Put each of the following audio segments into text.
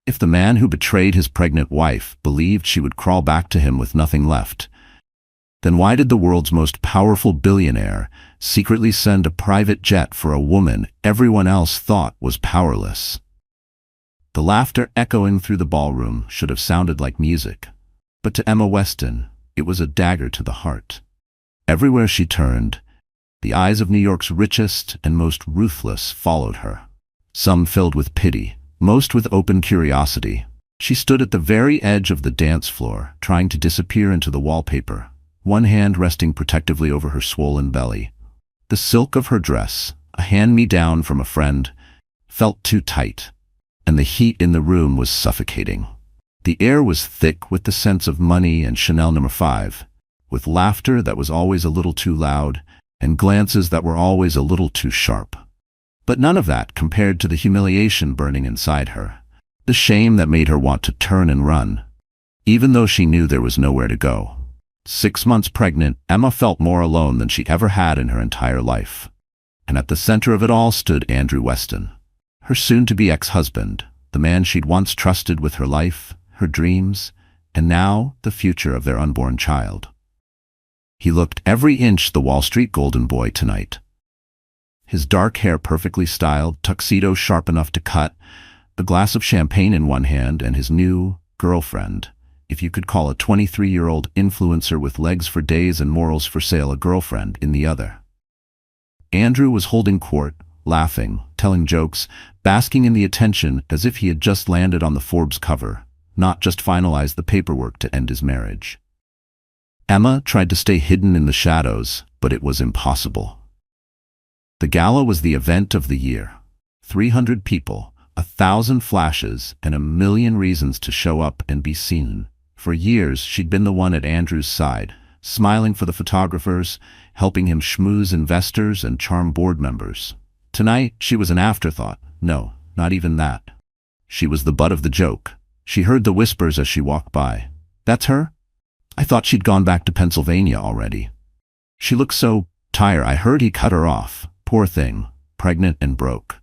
If the man who betrayed his pregnant wife believed she would crawl back to him with nothing left, then why did the world's most powerful billionaire secretly send a private jet for a woman everyone else thought was powerless? The laughter echoing through the ballroom should have sounded like music, but to Emma Weston, it was a dagger to the heart. Everywhere she turned, the eyes of New York's richest and most ruthless followed her. Some filled with pity, most with open curiosity. She stood at the very edge of the dance floor, trying to disappear into the wallpaper, one hand resting protectively over her swollen belly. The silk of her dress, a hand-me-down from a friend, felt too tight, and the heat in the room was suffocating. The air was thick with the sense of money and Chanel No. 5, with laughter that was always a little too loud, and glances that were always a little too sharp. But none of that compared to the humiliation burning inside her, the shame that made her want to turn and run, even though she knew there was nowhere to go. 6 months pregnant, Emma felt more alone than she ever had in her entire life. And at the center of it all stood Andrew Weston, her soon-to-be ex-husband, the man she'd once trusted with her life, her dreams, and now the future of their unborn child. He looked every inch the Wall Street golden boy tonight. His dark hair perfectly styled, tuxedo sharp enough to cut, a glass of champagne in one hand, and his new girlfriend, if you could call a 23-year-old influencer with legs for days and morals for sale a girlfriend, in the other. Andrew was holding court, laughing, telling jokes, basking in the attention as if he had just landed on the Forbes cover, not just finalized the paperwork to end his marriage. Emma tried to stay hidden in the shadows, but it was impossible. The gala was the event of the year. 300 people, 1,000 flashes, and 1,000,000 reasons to show up and be seen. For years, she'd been the one at Andrew's side, smiling for the photographers, helping him schmooze investors and charm board members. Tonight, she was an afterthought. No, not even that. She was the butt of the joke. She heard the whispers as she walked by. "That's her? I thought she'd gone back to Pennsylvania already. She looks so tired. I heard he cut her off. Poor thing, pregnant and broke."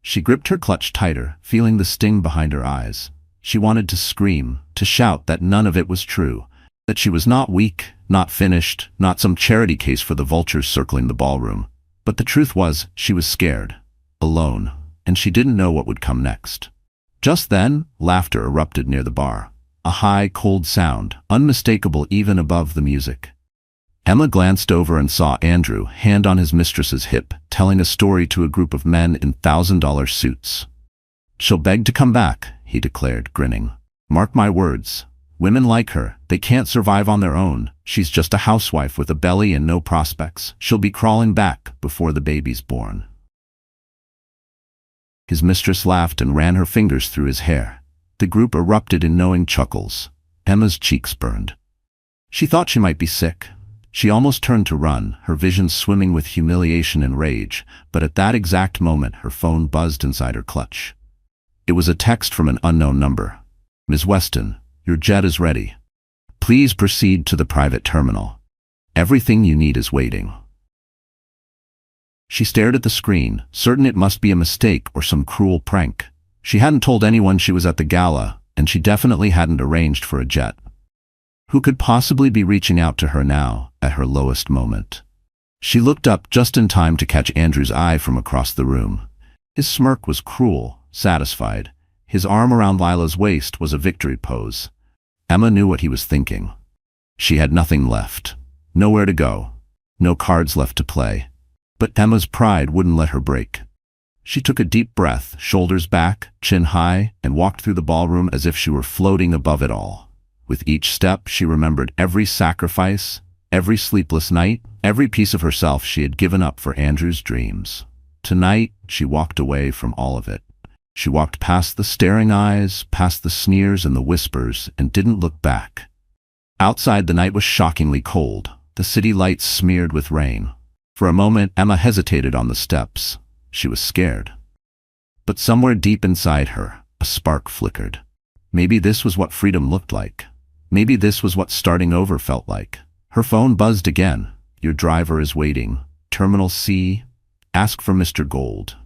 She gripped her clutch tighter, feeling the sting behind her eyes. She wanted to scream, to shout that none of it was true, that she was not weak, not finished, not some charity case for the vultures circling the ballroom. But the truth was, she was scared, alone, and she didn't know what would come next. Just then, laughter erupted near the bar. A high, cold sound, unmistakable even above the music. Emma glanced over and saw Andrew, hand on his mistress's hip, telling a story to a group of men in $1,000 suits. "She'll beg to come back," he declared, grinning. "Mark my words. Women like her, they can't survive on their own. She's just a housewife with a belly and no prospects. She'll be crawling back before the baby's born." His mistress laughed and ran her fingers through his hair. The group erupted in knowing chuckles. Emma's cheeks burned. She thought she might be sick. She almost turned to run, her vision swimming with humiliation and rage, but at that exact moment her phone buzzed inside her clutch. It was a text from an unknown number. "Ms. Weston, your jet is ready. Please proceed to the private terminal. Everything you need is waiting." She stared at the screen, certain it must be a mistake or some cruel prank. She hadn't told anyone she was at the gala, and she definitely hadn't arranged for a jet. Who could possibly be reaching out to her now, at her lowest moment? She looked up just in time to catch Andrew's eye from across the room. His smirk was cruel, satisfied. His arm around Lila's waist was a victory pose. Emma knew what he was thinking. She had nothing left. Nowhere to go. No cards left to play. But Emma's pride wouldn't let her break. She took a deep breath, shoulders back, chin high, and walked through the ballroom as if she were floating above it all. With each step, she remembered every sacrifice, every sleepless night, every piece of herself she had given up for Andrew's dreams. Tonight, she walked away from all of it. She walked past the staring eyes, past the sneers and the whispers, and didn't look back. Outside, the night was shockingly cold, the city lights smeared with rain. For a moment, Emma hesitated on the steps. She was scared. But somewhere deep inside her, a spark flickered. Maybe this was what freedom looked like. Maybe this was what starting over felt like. Her phone buzzed again. "Your driver is waiting. Terminal C. Ask for Mr. Gold."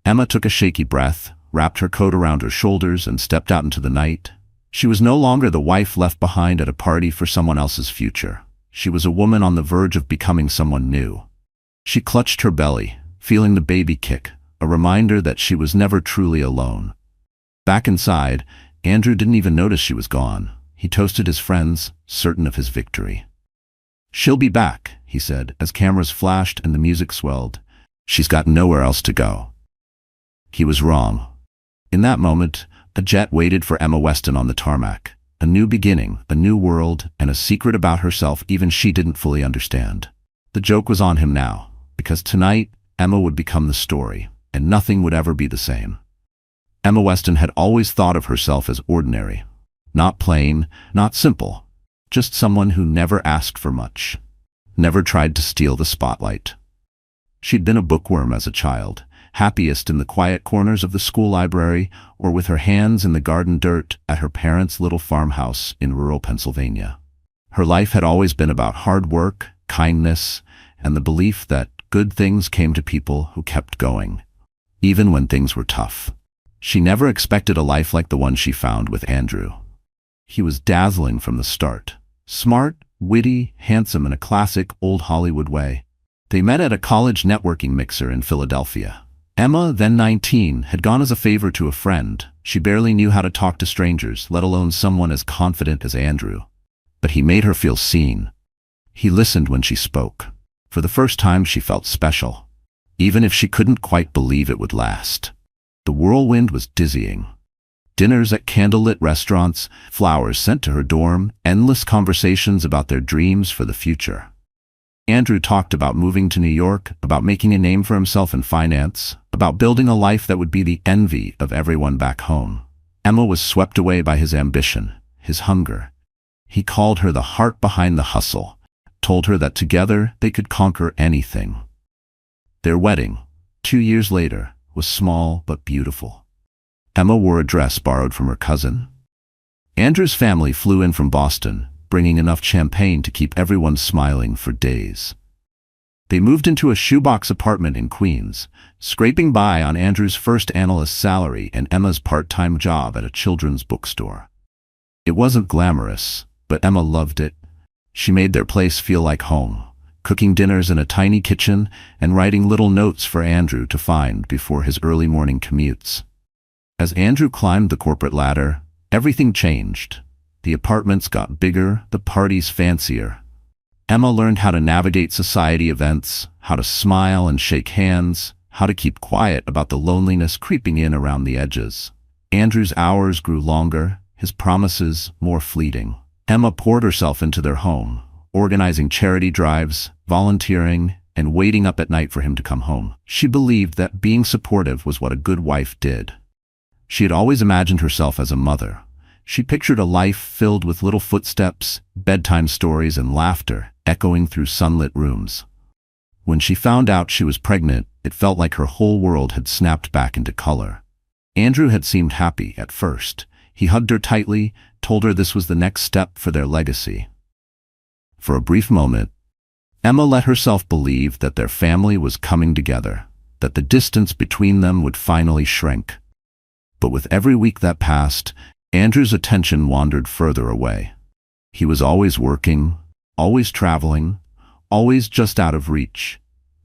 Emma took a shaky breath, wrapped her coat around her shoulders, and stepped out into the night. She was no longer the wife left behind at a party for someone else's future. She was a woman on the verge of becoming someone new. She clutched her belly, feeling the baby kick, a reminder that she was never truly alone. Back inside, Andrew didn't even notice she was gone. He toasted his friends, certain of his victory. "She'll be back," he said, as cameras flashed and the music swelled. "She's got nowhere else to go." He was wrong. In that moment, a jet waited for Emma Weston on the tarmac. A new beginning, a new world, and a secret about herself even she didn't fully understand. The joke was on him now, because tonight, Emma would become the story, and nothing would ever be the same. Emma Weston had always thought of herself as ordinary. Not plain, not simple. Just someone who never asked for much. Never tried to steal the spotlight. She'd been a bookworm as a child, happiest in the quiet corners of the school library or with her hands in the garden dirt at her parents' little farmhouse in rural Pennsylvania. Her life had always been about hard work, kindness, and the belief that good things came to people who kept going, even when things were tough. She never expected a life like the one she found with Andrew. He was dazzling from the start. Smart, witty, handsome in a classic old Hollywood way. They met at a college networking mixer in Philadelphia. Emma, then 19, had gone as a favor to a friend. She barely knew how to talk to strangers, let alone someone as confident as Andrew. But he made her feel seen. He listened when she spoke. For the first time, she felt special, even if she couldn't quite believe it would last. The whirlwind was dizzying. Dinners at candlelit restaurants, flowers sent to her dorm, endless conversations about their dreams for the future. Andrew talked about moving to New York, about making a name for himself in finance, about building a life that would be the envy of everyone back home. Emma was swept away by his ambition, his hunger. He called her the heart behind the hustle, told her that together they could conquer anything. Their wedding, 2 years later, was small but beautiful. Emma wore a dress borrowed from her cousin. Andrew's family flew in from Boston, bringing enough champagne to keep everyone smiling for days. They moved into a shoebox apartment in Queens, scraping by on Andrew's first analyst salary and Emma's part-time job at a children's bookstore. It wasn't glamorous, but Emma loved it. She made their place feel like home, cooking dinners in a tiny kitchen and writing little notes for Andrew to find before his early morning commutes. As Andrew climbed the corporate ladder, everything changed. The apartments got bigger, the parties fancier. Emma learned how to navigate society events, how to smile and shake hands, how to keep quiet about the loneliness creeping in around the edges. Andrew's hours grew longer, his promises more fleeting. Emma poured herself into their home, organizing charity drives, volunteering, and waiting up at night for him to come home. She believed that being supportive was what a good wife did. She had always imagined herself as a mother. She pictured a life filled with little footsteps, bedtime stories, and laughter echoing through sunlit rooms. When she found out she was pregnant, it felt like her whole world had snapped back into color. Andrew had seemed happy at first. He hugged her tightly, told her this was the next step for their legacy. For a brief moment, Emma let herself believe that their family was coming together, that the distance between them would finally shrink. But with every week that passed, Andrew's attention wandered further away. He was always working, always traveling, always just out of reach.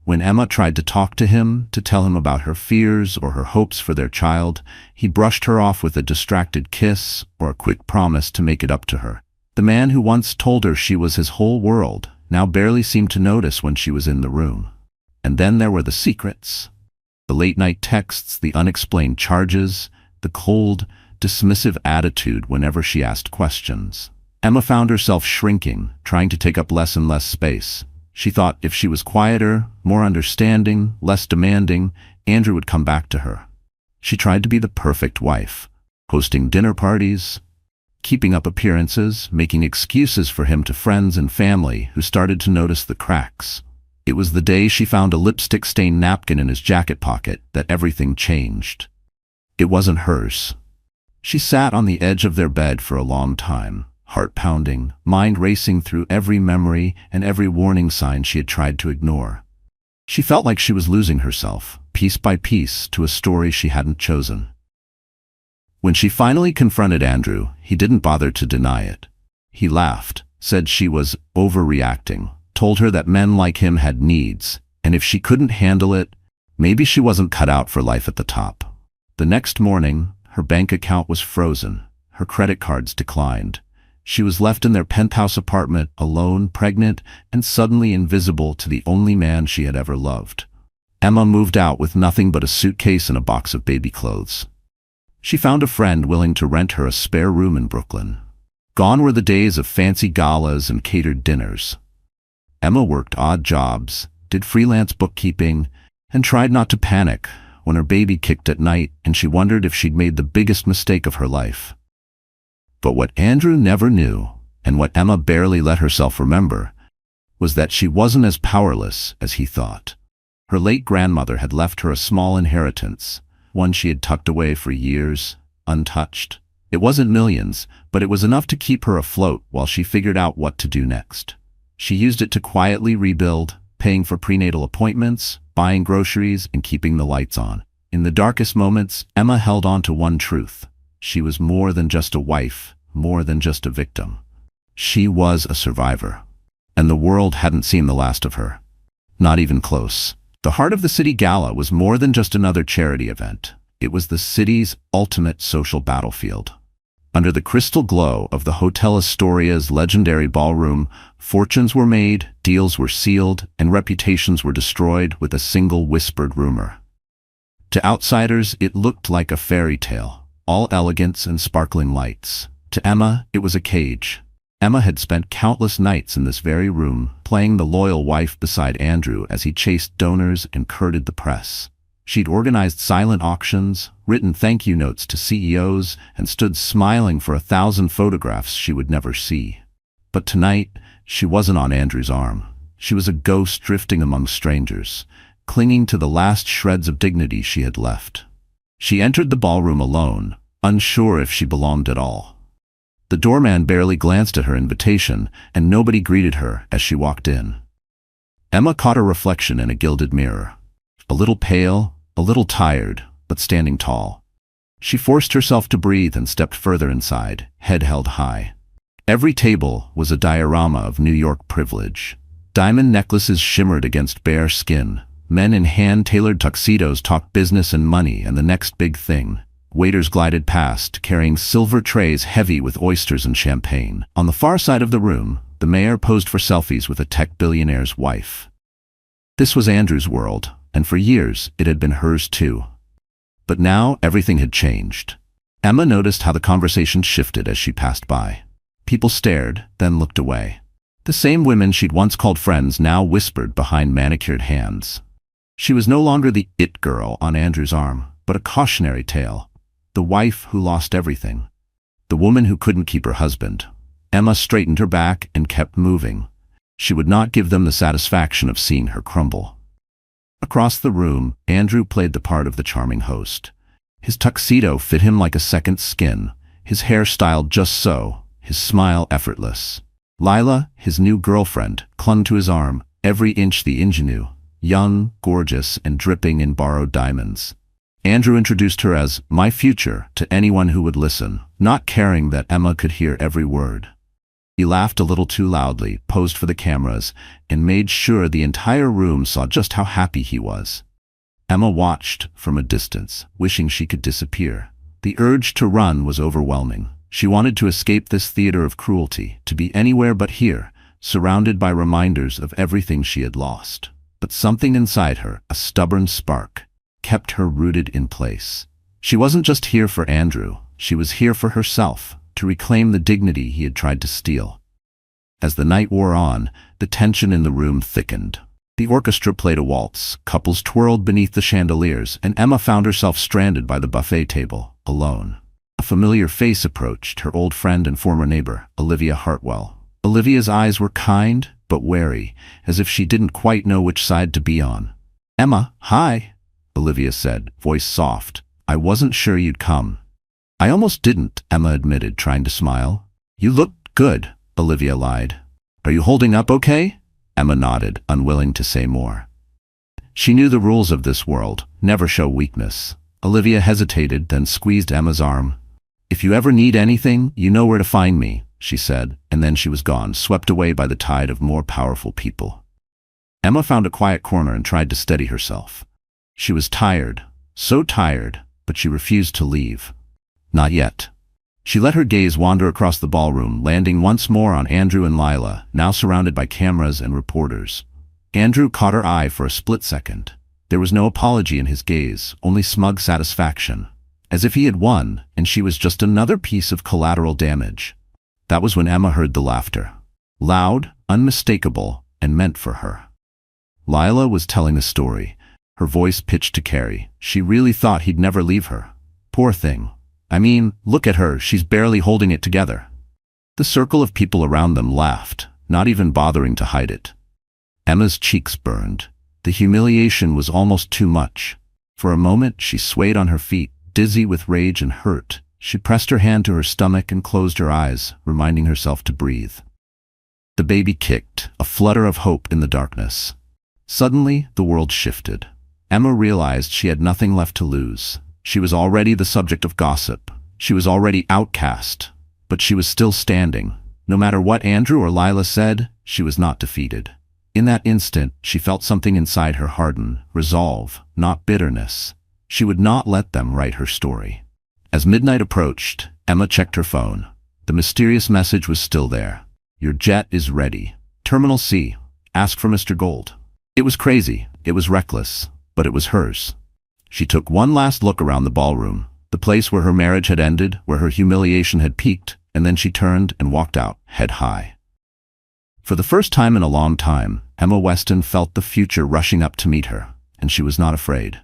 When Emma tried to talk to him, to tell him about her fears or her hopes for their child, he brushed her off with a distracted kiss or a quick promise to make it up to her. The man who once told her she was his whole world now barely seemed to notice when she was in the room. And then there were the secrets. The late-night texts, the unexplained charges, the cold, dismissive attitude whenever she asked questions. Emma found herself shrinking, trying to take up less and less space. She thought if she was quieter, more understanding, less demanding, Andrew would come back to her. She tried to be the perfect wife, hosting dinner parties, keeping up appearances, making excuses for him to friends and family who started to notice the cracks. It was the day she found a lipstick-stained napkin in his jacket pocket that everything changed. It wasn't hers. She sat on the edge of their bed for a long time, heart pounding, mind racing through every memory and every warning sign she had tried to ignore. She felt like she was losing herself, piece by piece, to a story she hadn't chosen. When she finally confronted Andrew, he didn't bother to deny it. He laughed, said she was overreacting, told her that men like him had needs, and if she couldn't handle it, maybe she wasn't cut out for life at the top. The next morning, her bank account was frozen. Her credit cards declined. She was left in their penthouse apartment, alone, pregnant, and suddenly invisible to the only man she had ever loved. Emma moved out with nothing but a suitcase and a box of baby clothes. She found a friend willing to rent her a spare room in Brooklyn. Gone were the days of fancy galas and catered dinners. Emma worked odd jobs, did freelance bookkeeping, and tried not to panic when her baby kicked at night and she wondered if she'd made the biggest mistake of her life. But what Andrew never knew, and what Emma barely let herself remember, was that she wasn't as powerless as he thought. Her late grandmother had left her a small inheritance, one she had tucked away for years, untouched. It wasn't millions, but it was enough to keep her afloat while she figured out what to do next. She used it to quietly rebuild, paying for prenatal appointments, buying groceries, and keeping the lights on. In the darkest moments, Emma held on to one truth. She was more than just a wife, more than just a victim. She was a survivor. And the world hadn't seen the last of her. Not even close. The Heart of the City Gala was more than just another charity event. It was the city's ultimate social battlefield. Under the crystal glow of the Hotel Astoria's legendary ballroom, fortunes were made, deals were sealed, and reputations were destroyed with a single whispered rumor. To outsiders, it looked like a fairy tale, all elegance and sparkling lights. To Emma, it was a cage. Emma had spent countless nights in this very room, playing the loyal wife beside Andrew as he chased donors and courted the press. She'd organized silent auctions, written thank you notes to CEOs, and stood smiling for 1,000 photographs she would never see. But tonight, she wasn't on Andrew's arm. She was a ghost drifting among strangers, clinging to the last shreds of dignity she had left. She entered the ballroom alone, unsure if she belonged at all. The doorman barely glanced at her invitation, and nobody greeted her as she walked in. Emma caught her reflection in a gilded mirror. A little pale, a little tired, but standing tall. She forced herself to breathe and stepped further inside, head held high. Every table was a diorama of New York privilege. Diamond necklaces shimmered against bare skin. Men in hand-tailored tuxedos talked business and money and the next big thing. Waiters glided past, carrying silver trays heavy with oysters and champagne. On the far side of the room, the mayor posed for selfies with a tech billionaire's wife. This was Andrew's world, and for years it had been hers too. But now everything had changed. Emma noticed how the conversation shifted as she passed by. People stared, then looked away. The same women she'd once called friends now whispered behind manicured hands. She was no longer the it girl on Andrew's arm, but a cautionary tale. The wife who lost everything. The woman who couldn't keep her husband. Emma straightened her back and kept moving. She would not give them the satisfaction of seeing her crumble. Across the room, Andrew played the part of the charming host. His tuxedo fit him like a second skin, his hair styled just so, his smile effortless. Lila, his new girlfriend, clung to his arm, every inch the ingenue, young, gorgeous, and dripping in borrowed diamonds. Andrew introduced her as "my future" to anyone who would listen, not caring that Emma could hear every word. He laughed a little too loudly, posed for the cameras, and made sure the entire room saw just how happy he was. Emma watched from a distance, wishing she could disappear. The urge to run was overwhelming. She wanted to escape this theater of cruelty, to be anywhere but here, surrounded by reminders of everything she had lost. But something inside her, a stubborn spark, kept her rooted in place. She wasn't just here for Andrew, she was here for herself, to reclaim the dignity he had tried to steal. As the night wore on, the tension in the room thickened. The orchestra played a waltz, couples twirled beneath the chandeliers, and Emma found herself stranded by the buffet table, alone. A familiar face approached, her old friend and former neighbor, Olivia Hartwell. Olivia's eyes were kind, but wary, as if she didn't quite know which side to be on. "Emma, hi," Olivia said, voice soft. "I wasn't sure you'd come." "I almost didn't," Emma admitted, trying to smile. "You looked good," Olivia lied. "Are you holding up okay?" Emma nodded, unwilling to say more. She knew the rules of this world, never show weakness. Olivia hesitated, then squeezed Emma's arm. "If you ever need anything, you know where to find me," she said, and then she was gone, swept away by the tide of more powerful people. Emma found a quiet corner and tried to steady herself. She was tired, so tired, but she refused to leave. Not yet. She let her gaze wander across the ballroom, landing once more on Andrew and Lila, now surrounded by cameras and reporters. Andrew caught her eye for a split second. There was no apology in his gaze, only smug satisfaction, as if he had won and she was just another piece of collateral damage. That was when Emma heard the laughter. Loud, unmistakable, and meant for her. Lila was telling the story, her voice pitched to Carrie. She really thought he'd never leave her. Poor thing. I mean, look at her, she's barely holding it together. The circle of people around them laughed, not even bothering to hide it. Emma's cheeks burned. The humiliation was almost too much. For a moment, she swayed on her feet, dizzy with rage and hurt. She pressed her hand to her stomach and closed her eyes, reminding herself to breathe. The baby kicked, a flutter of hope in the darkness. Suddenly, the world shifted. Emma realized she had nothing left to lose. She was already the subject of gossip. She was already outcast. But she was still standing. No matter what Andrew or Lila said, she was not defeated. In that instant, she felt something inside her harden, resolve, not bitterness. She would not let them write her story. As midnight approached, Emma checked her phone. The mysterious message was still there. "Your jet is ready. Terminal C. Ask for Mr. Gold." It was crazy, it was reckless, but it was hers. She took one last look around the ballroom, the place where her marriage had ended, where her humiliation had peaked, and then she turned and walked out, head high. For the first time in a long time, Emma Weston felt the future rushing up to meet her, and she was not afraid.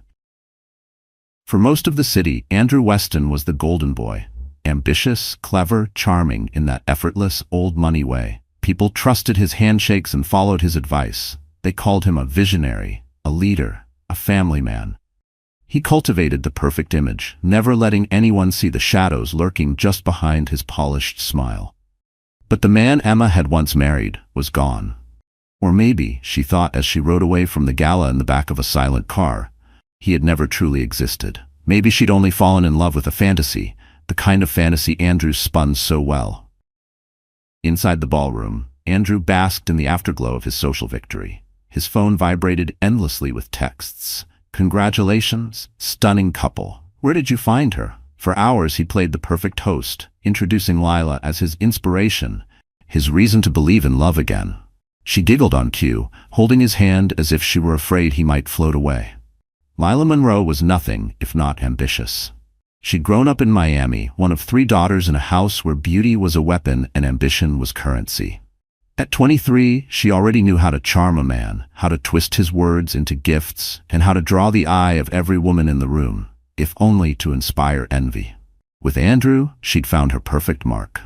For most of the city, Andrew Weston was the golden boy. Ambitious, clever, charming in that effortless, old-money way. People trusted his handshakes and followed his advice. They called him a visionary, a leader, a family man. He cultivated the perfect image, never letting anyone see the shadows lurking just behind his polished smile. But the man Emma had once married was gone. Or maybe, she thought as she rode away from the gala in the back of a silent car, he had never truly existed. Maybe she'd only fallen in love with a fantasy, the kind of fantasy Andrew spun so well. Inside the ballroom, Andrew basked in the afterglow of his social victory. His phone vibrated endlessly with texts. "Congratulations, stunning couple. Where did you find her?" For hours he played the perfect host, introducing Lila as his inspiration, his reason to believe in love again. She giggled on cue, holding his hand as if she were afraid he might float away. Lila Monroe was nothing if not ambitious. She'd grown up in Miami, one of 3 daughters in a house where beauty was a weapon and ambition was currency. At 23, she already knew how to charm a man, how to twist his words into gifts, and how to draw the eye of every woman in the room, if only to inspire envy. With Andrew, she'd found her perfect mark.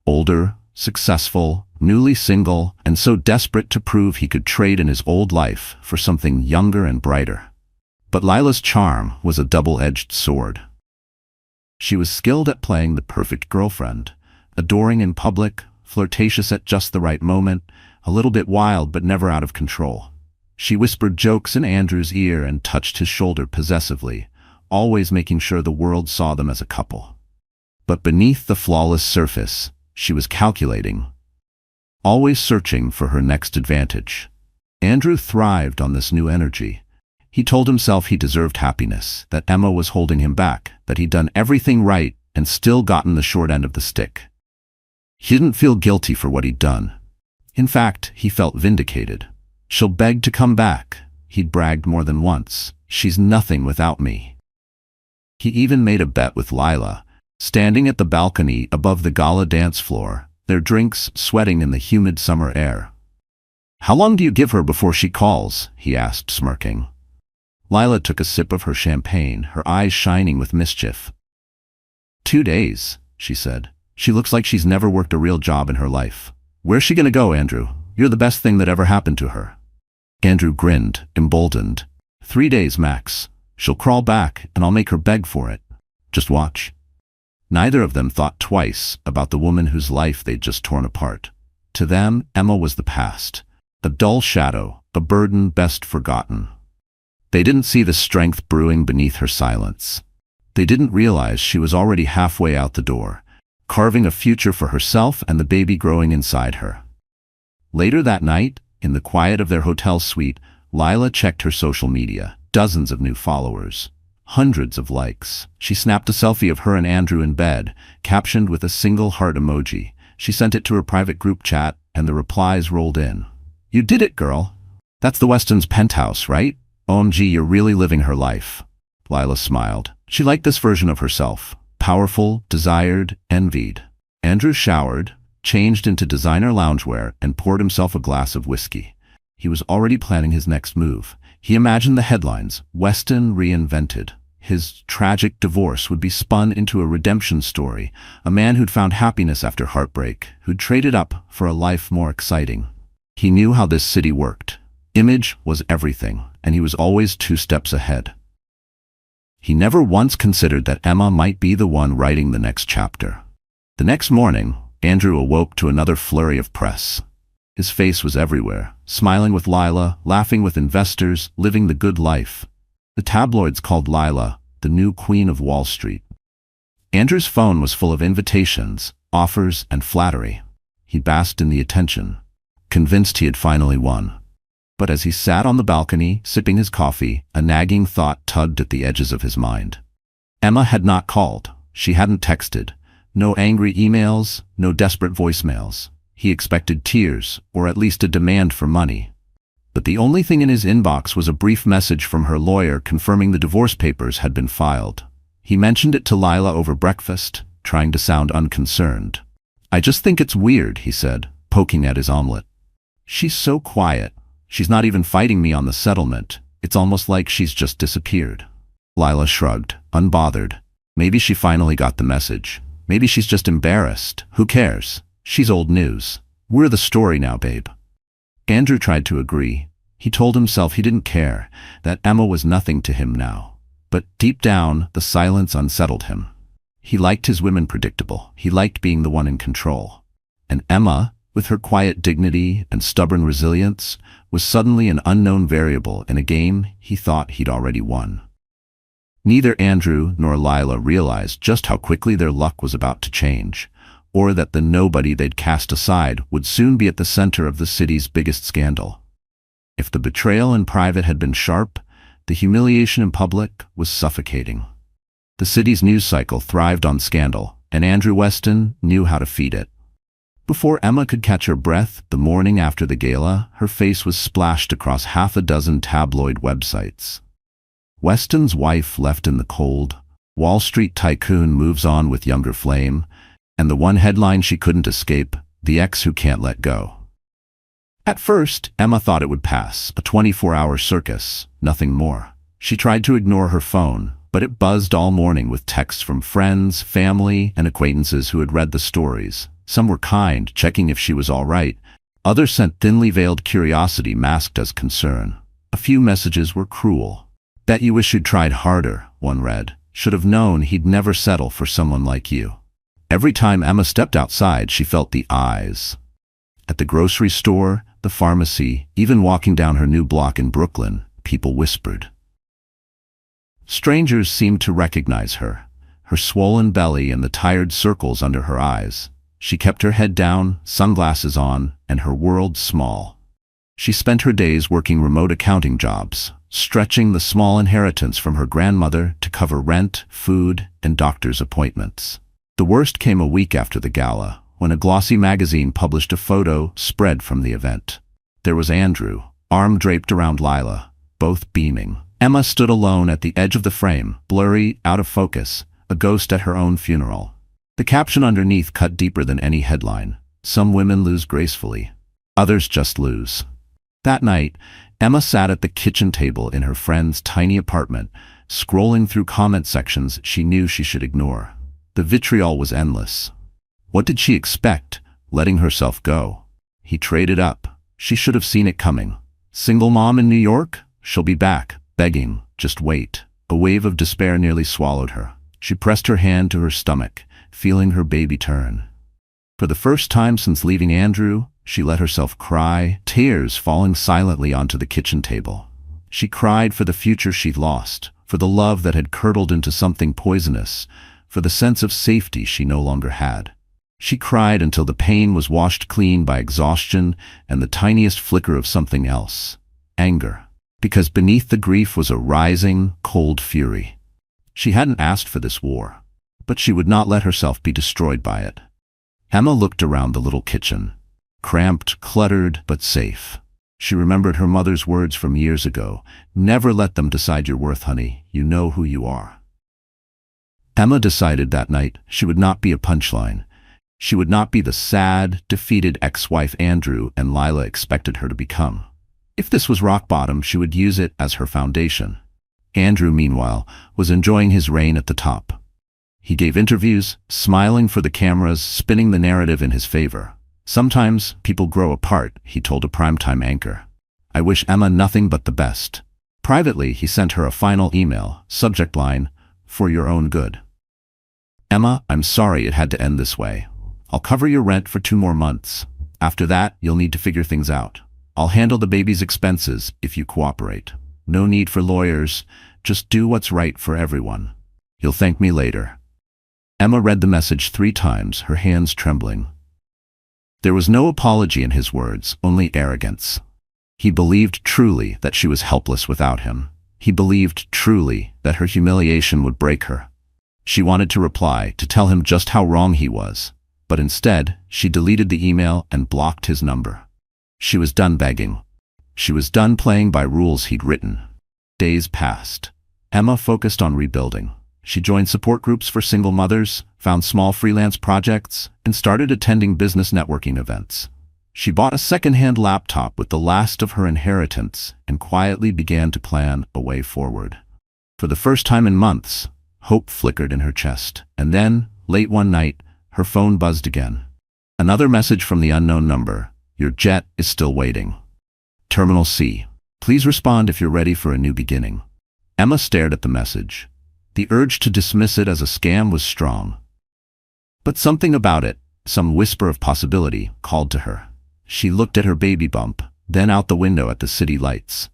Older, successful, newly single, and so desperate to prove he could trade in his old life for something younger and brighter. But Lila's charm was a double-edged sword. She was skilled at playing the perfect girlfriend, adoring in public, flirtatious at just the right moment, a little bit wild but never out of control. She whispered jokes in Andrew's ear and touched his shoulder possessively, always making sure the world saw them as a couple. But beneath the flawless surface, she was calculating, always searching for her next advantage. Andrew thrived on this new energy. He told himself he deserved happiness, that Emma was holding him back, that he'd done everything right and still gotten the short end of the stick. He didn't feel guilty for what he'd done. In fact, he felt vindicated. "She'll beg to come back," he'd bragged more than once. "She's nothing without me." He even made a bet with Lila, standing at the balcony above the gala dance floor, their drinks sweating in the humid summer air. "How long do you give her before she calls?" he asked, smirking. Lila took a sip of her champagne, her eyes shining with mischief. 2 days, she said. "She looks like she's never worked a real job in her life. Where's she gonna go, Andrew? You're the best thing that ever happened to her." Andrew grinned, emboldened. 3 days max. She'll crawl back, and I'll make her beg for it. Just watch." Neither of them thought twice about the woman whose life they'd just torn apart. To them, Emma was the past, a dull shadow, a burden best forgotten. They didn't see the strength brewing beneath her silence. They didn't realize she was already halfway out the door, carving a future for herself and the baby growing inside her. Later that night, in the quiet of their hotel suite, Lila checked her social media. Dozens of new followers. Hundreds of likes. She snapped a selfie of her and Andrew in bed, captioned with a single heart emoji. She sent it to her private group chat, and the replies rolled in. "You did it, girl. That's the Weston's penthouse, right? OMG, you're really living her life." Lila smiled. She liked this version of herself. Powerful, desired, envied. Andrew showered, changed into designer loungewear, and poured himself a glass of whiskey. He was already planning his next move. He imagined the headlines, "Weston reinvented." His tragic divorce would be spun into a redemption story, a man who'd found happiness after heartbreak, who'd traded up for a life more exciting. He knew how this city worked. Image was everything, and he was always 2 steps ahead. He never once considered that Emma might be the one writing the next chapter. The next morning, Andrew awoke to another flurry of press. His face was everywhere, smiling with Lila, laughing with investors, living the good life. The tabloids called Lila the new queen of Wall Street. Andrew's phone was full of invitations, offers, and flattery. He basked in the attention, convinced he had finally won. But as he sat on the balcony, sipping his coffee, a nagging thought tugged at the edges of his mind. Emma had not called. She hadn't texted. No angry emails, no desperate voicemails. He expected tears, or at least a demand for money. But the only thing in his inbox was a brief message from her lawyer confirming the divorce papers had been filed. He mentioned it to Lila over breakfast, trying to sound unconcerned. "I just think it's weird," he said, poking at his omelet. "She's so quiet. She's not even fighting me on the settlement. It's almost like she's just disappeared." Lila shrugged, unbothered. Maybe she finally got the message. Maybe she's just embarrassed. Who cares? She's old news. We're the story now, babe. Andrew tried to agree. He told himself he didn't care, that Emma was nothing to him now. But deep down, the silence unsettled him. He liked his women predictable. He liked being the one in control. And Emma, with her quiet dignity and stubborn resilience, was suddenly an unknown variable in a game he thought he'd already won. Neither Andrew nor Lila realized just how quickly their luck was about to change, or that the nobody they'd cast aside would soon be at the center of the city's biggest scandal. If the betrayal in private had been sharp, the humiliation in public was suffocating. The city's news cycle thrived on scandal, and Andrew Weston knew how to feed it. Before Emma could catch her breath, the morning after the gala, her face was splashed across 6 tabloid websites. Weston's wife left in the cold, Wall Street tycoon moves on with younger flame, and the one headline she couldn't escape, the ex who can't let go. At first, Emma thought it would pass, a 24-hour circus, nothing more. She tried to ignore her phone, but it buzzed all morning with texts from friends, family, and acquaintances who had read the stories. Some were kind, checking if she was all right. Others sent thinly veiled curiosity masked as concern. A few messages were cruel. "Bet you wish you'd tried harder," one read. "Should have known he'd never settle for someone like you." Every time Emma stepped outside, she felt the eyes. At the grocery store, the pharmacy, even walking down her new block in Brooklyn, people whispered. Strangers seemed to recognize her, her swollen belly and the tired circles under her eyes. She kept her head down, sunglasses on, and her world small. She spent her days working remote accounting jobs, stretching the small inheritance from her grandmother to cover rent, food, and doctor's appointments. The worst came a week after the gala, when a glossy magazine published a photo spread from the event. There was Andrew, arm draped around Lila, both beaming. Emma stood alone at the edge of the frame, blurry, out of focus, a ghost at her own funeral. The caption underneath cut deeper than any headline. "Some women lose gracefully. Others just lose." That night, Emma sat at the kitchen table in her friend's tiny apartment, scrolling through comment sections she knew she should ignore. The vitriol was endless. What did she expect, letting herself go? He traded up. She should have seen it coming. Single mom in New York? She'll be back, begging, just wait. A wave of despair nearly swallowed her. She pressed her hand to her stomach, feeling her baby turn. For the first time since leaving Andrew, she let herself cry, tears falling silently onto the kitchen table. She cried for the future she'd lost, for the love that had curdled into something poisonous, for the sense of safety she no longer had. She cried until the pain was washed clean by exhaustion and the tiniest flicker of something else, anger. Because beneath the grief was a rising, cold fury. She hadn't asked for this war, but she would not let herself be destroyed by it. Emma looked around the little kitchen, cramped, cluttered, but safe. She remembered her mother's words from years ago. Never let them decide your worth, honey. You know who you are. Emma decided that night she would not be a punchline. She would not be the sad, defeated ex-wife Andrew and Lila expected her to become. If this was rock bottom, she would use it as her foundation. Andrew, meanwhile, was enjoying his reign at the top. He gave interviews, smiling for the cameras, spinning the narrative in his favor. Sometimes people grow apart, he told a primetime anchor. I wish Emma nothing but the best. Privately, he sent her a final email, subject line, for your own good. Emma, I'm sorry it had to end this way. I'll cover your rent for 2 more months. After that, you'll need to figure things out. I'll handle the baby's expenses if you cooperate. No need for lawyers. Just do what's right for everyone. You'll thank me later. Emma read the message 3 times, her hands trembling. There was no apology in his words, only arrogance. He believed truly that she was helpless without him. He believed truly that her humiliation would break her. She wanted to reply, to tell him just how wrong he was, but instead, she deleted the email and blocked his number. She was done begging. She was done playing by rules he'd written. Days passed. Emma focused on rebuilding. She joined support groups for single mothers, found small freelance projects, and started attending business networking events. She bought a second-hand laptop with the last of her inheritance and quietly began to plan a way forward. For the first time in months, hope flickered in her chest. And then, late one night, her phone buzzed again. Another message from the unknown number. Your jet is still waiting. Terminal C. Please respond if you're ready for a new beginning. Emma stared at the message. The urge to dismiss it as a scam was strong. But something about it, some whisper of possibility, called to her. She looked at her baby bump, then out the window at the city lights.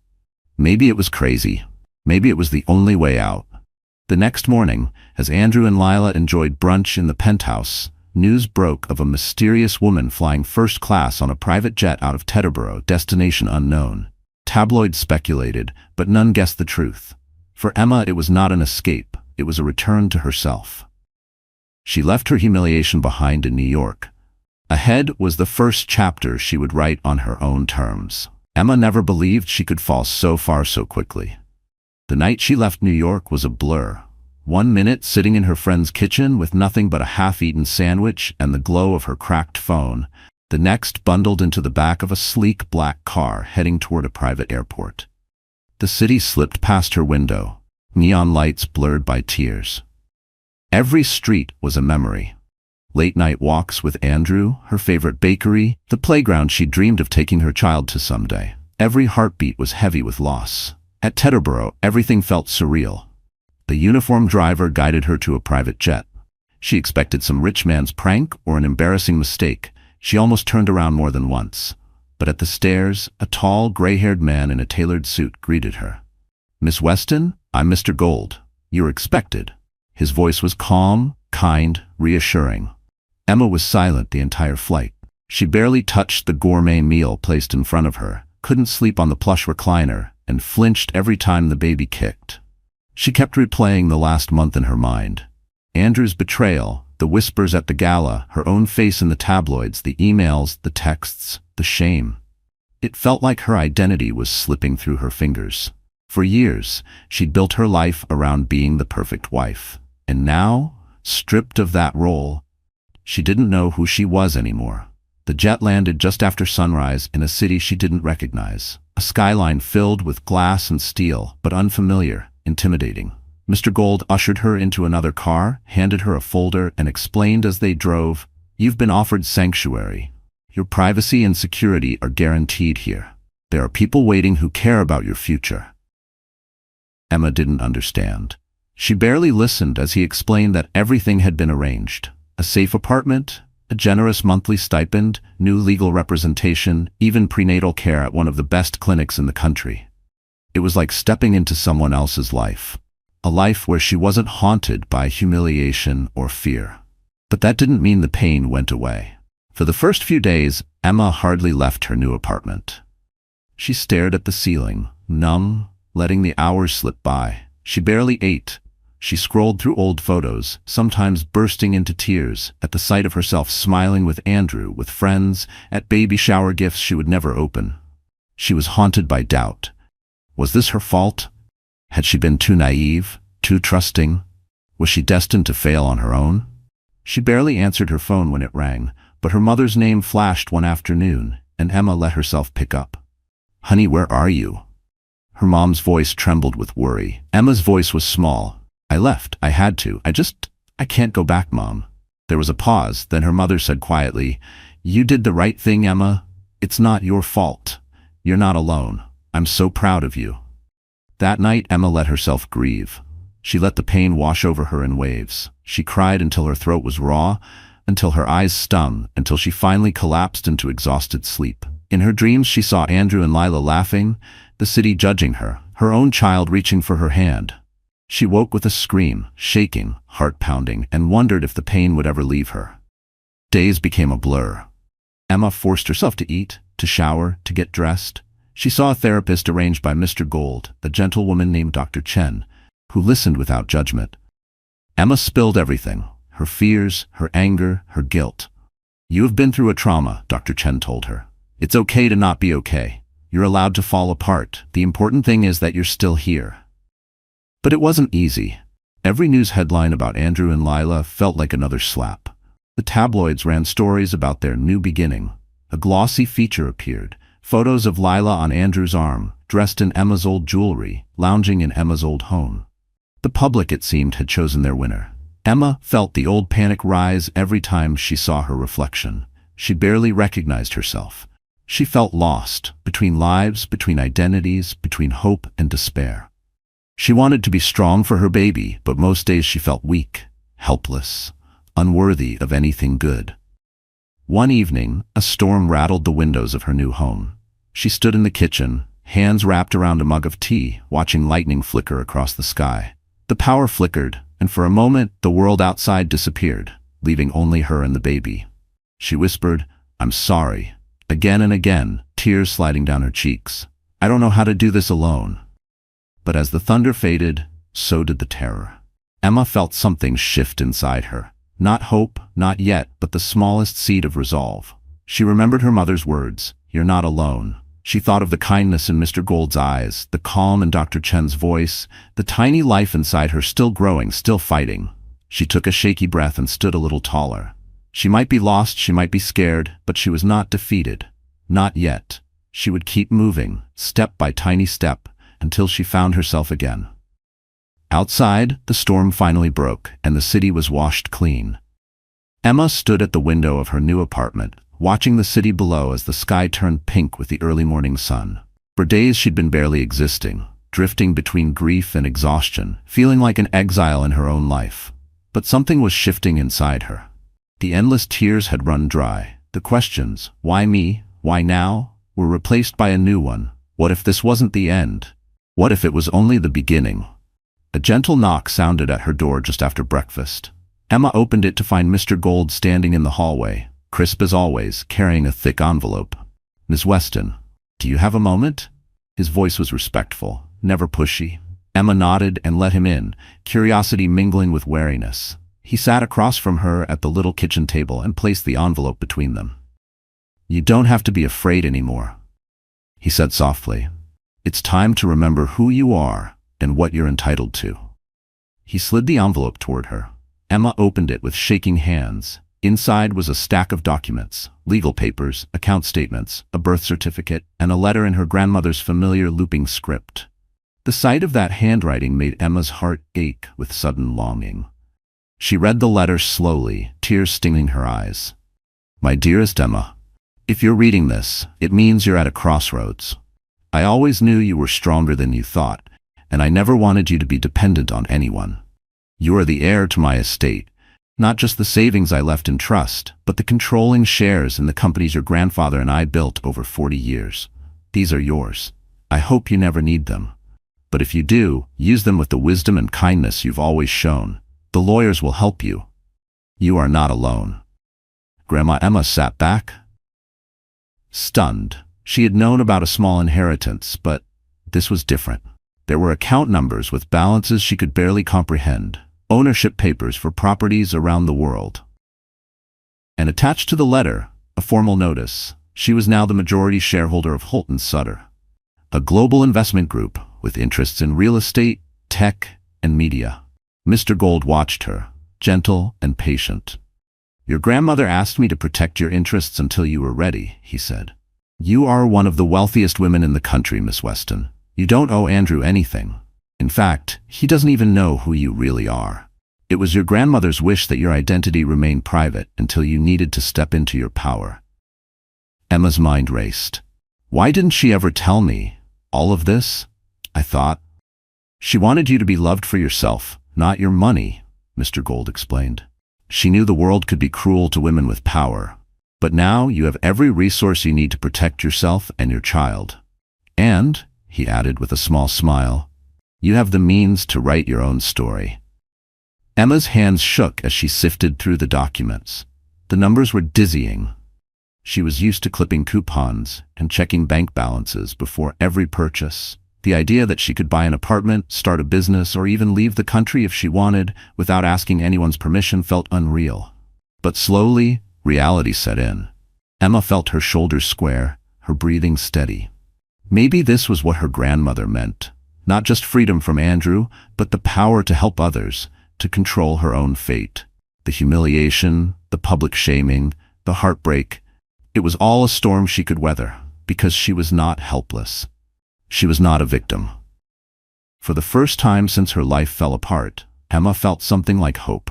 Maybe it was crazy. Maybe it was the only way out. The next morning, as Andrew and Lila enjoyed brunch in the penthouse, news broke of a mysterious woman flying first class on a private jet out of Teterboro, destination unknown. Tabloids speculated, but none guessed the truth. For Emma, it was not an escape, it was a return to herself. She left her humiliation behind in New York. Ahead was the first chapter she would write on her own terms. Emma never believed she could fall so far so quickly. The night she left New York was a blur. 1 minute sitting in her friend's kitchen with nothing but a half-eaten sandwich and the glow of her cracked phone, the next bundled into the back of a sleek black car heading toward a private airport. The city slipped past her window, neon lights blurred by tears. Every street was a memory. Late-night walks with Andrew, her favorite bakery, the playground she dreamed of taking her child to someday. Every heartbeat was heavy with loss. At Teterboro, everything felt surreal. The uniformed driver guided her to a private jet. She expected some rich man's prank or an embarrassing mistake. She almost turned around more than once. But at the stairs, a tall, gray-haired man in a tailored suit greeted her. Miss Weston, I'm Mr. Gold. You're expected. His voice was calm, kind, reassuring. Emma was silent the entire flight. She barely touched the gourmet meal placed in front of her, couldn't sleep on the plush recliner, and flinched every time the baby kicked. She kept replaying the last month in her mind. Andrew's betrayal, the whispers at the gala, her own face in the tabloids, the emails, the texts, the shame. It felt like her identity was slipping through her fingers. For years, she'd built her life around being the perfect wife. And now, stripped of that role, she didn't know who she was anymore. The jet landed just after sunrise in a city she didn't recognize. A skyline filled with glass and steel, but unfamiliar, intimidating. Mr. Gold ushered her into another car, handed her a folder, and explained as they drove, "You've been offered sanctuary. Your privacy and security are guaranteed here. There are people waiting who care about your future." Emma didn't understand. She barely listened as he explained that everything had been arranged. A safe apartment, a generous monthly stipend, new legal representation, even prenatal care at one of the best clinics in the country. It was like stepping into someone else's life. A life where she wasn't haunted by humiliation or fear. But that didn't mean the pain went away. For the first few days, Emma hardly left her new apartment. She stared at the ceiling, numb, letting the hours slip by. She barely ate. She scrolled through old photos, sometimes bursting into tears at the sight of herself smiling with Andrew, with friends, at baby shower gifts she would never open. She was haunted by doubt. Was this her fault? Had she been too naive, too trusting? Was she destined to fail on her own? She barely answered her phone when it rang, but her mother's name flashed one afternoon, and Emma let herself pick up. "Honey, where are you?" Her mom's voice trembled with worry. Emma's voice was small. "I left. I had to. I can't go back, Mom." There was a pause, then her mother said quietly, "You did the right thing, Emma. It's not your fault. You're not alone. I'm so proud of you." That night, Emma let herself grieve. She let the pain wash over her in waves. She cried until her throat was raw, until her eyes stung, until she finally collapsed into exhausted sleep. In her dreams, she saw Andrew and Lila laughing, the city judging her, her own child reaching for her hand. She woke with a scream, shaking, heart pounding, and wondered if the pain would ever leave her. Days became a blur. Emma forced herself to eat, to shower, to get dressed. She saw a therapist arranged by Mr. Gold, a gentlewoman named Dr. Chen, who listened without judgment. Emma spilled everything, her fears, her anger, her guilt. "You have been through a trauma," Dr. Chen told her. "It's okay to not be okay. You're allowed to fall apart. The important thing is that you're still here." But it wasn't easy. Every news headline about Andrew and Lila felt like another slap. The tabloids ran stories about their new beginning. A glossy feature appeared, photos of Lila on Andrew's arm, dressed in Emma's old jewelry, lounging in Emma's old home. The public, it seemed, had chosen their winner. Emma felt the old panic rise every time she saw her reflection. She barely recognized herself. She felt lost, between lives, between identities, between hope and despair. She wanted to be strong for her baby, but most days she felt weak, helpless, unworthy of anything good. One evening, a storm rattled the windows of her new home. She stood in the kitchen, hands wrapped around a mug of tea, watching lightning flicker across the sky. The power flickered, and for a moment, the world outside disappeared, leaving only her and the baby. She whispered, "I'm sorry," again and again, tears sliding down her cheeks. "I don't know how to do this alone." But as the thunder faded, so did the terror. Emma felt something shift inside her. Not hope, not yet, but the smallest seed of resolve. She remembered her mother's words, "You're not alone." She thought of the kindness in Mr. Gold's eyes, the calm in Dr. Chen's voice, the tiny life inside her still growing, still fighting. She took a shaky breath and stood a little taller. She might be lost, she might be scared, but she was not defeated. Not yet. She would keep moving, step by tiny step, until she found herself again. Outside, the storm finally broke, and the city was washed clean. Emma stood at the window of her new apartment, watching the city below as the sky turned pink with the early morning sun. For days she'd been barely existing, drifting between grief and exhaustion, feeling like an exile in her own life. But something was shifting inside her. The endless tears had run dry. The questions, why me, why now, were replaced by a new one. What if this wasn't the end? What if it was only the beginning? A gentle knock sounded at her door just after breakfast. Emma opened it to find Mr. Gold standing in the hallway, crisp as always, carrying a thick envelope. "Miss Weston, do you have a moment?" His voice was respectful, never pushy. Emma nodded and let him in, curiosity mingling with wariness. He sat across from her at the little kitchen table and placed the envelope between them. "You don't have to be afraid anymore," he said softly. "It's time to remember who you are and what you're entitled to." He slid the envelope toward her. Emma opened it with shaking hands. Inside was a stack of documents, legal papers, account statements, a birth certificate, and a letter in her grandmother's familiar looping script. The sight of that handwriting made Emma's heart ache with sudden longing. She read the letter slowly, tears stinging her eyes. "My dearest Emma, if you're reading this, it means you're at a crossroads. I always knew you were stronger than you thought, and I never wanted you to be dependent on anyone. You are the heir to my estate, not just the savings I left in trust, but the controlling shares in the companies your grandfather and I built over 40 years. These are yours. I hope you never need them. But if you do, use them with the wisdom and kindness you've always shown. The lawyers will help you. You are not alone." Grandma Emma sat back, stunned. She had known about a small inheritance, but this was different. There were account numbers with balances she could barely comprehend, ownership papers for properties around the world. And attached to the letter, a formal notice. She was now the majority shareholder of Holt & Sutter, a global investment group with interests in real estate, tech, and media. Mr. Gold watched her, gentle and patient. "Your grandmother asked me to protect your interests until you were ready," he said. "You are one of the wealthiest women in the country, Miss Weston. You don't owe Andrew anything. In fact, he doesn't even know who you really are. It was your grandmother's wish that your identity remain private until you needed to step into your power." Emma's mind raced. Why didn't she ever tell me all of this? I thought. "She wanted you to be loved for yourself, not your money," Mr. Gold explained. "She knew the world could be cruel to women with power. But now you have every resource you need to protect yourself and your child. And," he added with a small smile, "you have the means to write your own story." Emma's hands shook as she sifted through the documents. The numbers were dizzying. She was used to clipping coupons and checking bank balances before every purchase. The idea that she could buy an apartment, start a business, or even leave the country if she wanted without asking anyone's permission felt unreal. But slowly, reality set in. Emma felt her shoulders square, her breathing steady. Maybe this was what her grandmother meant. Not just freedom from Andrew, but the power to help others, to control her own fate. The humiliation, the public shaming, the heartbreak. It was all a storm she could weather, because she was not helpless. She was not a victim. For the first time since her life fell apart, Emma felt something like hope.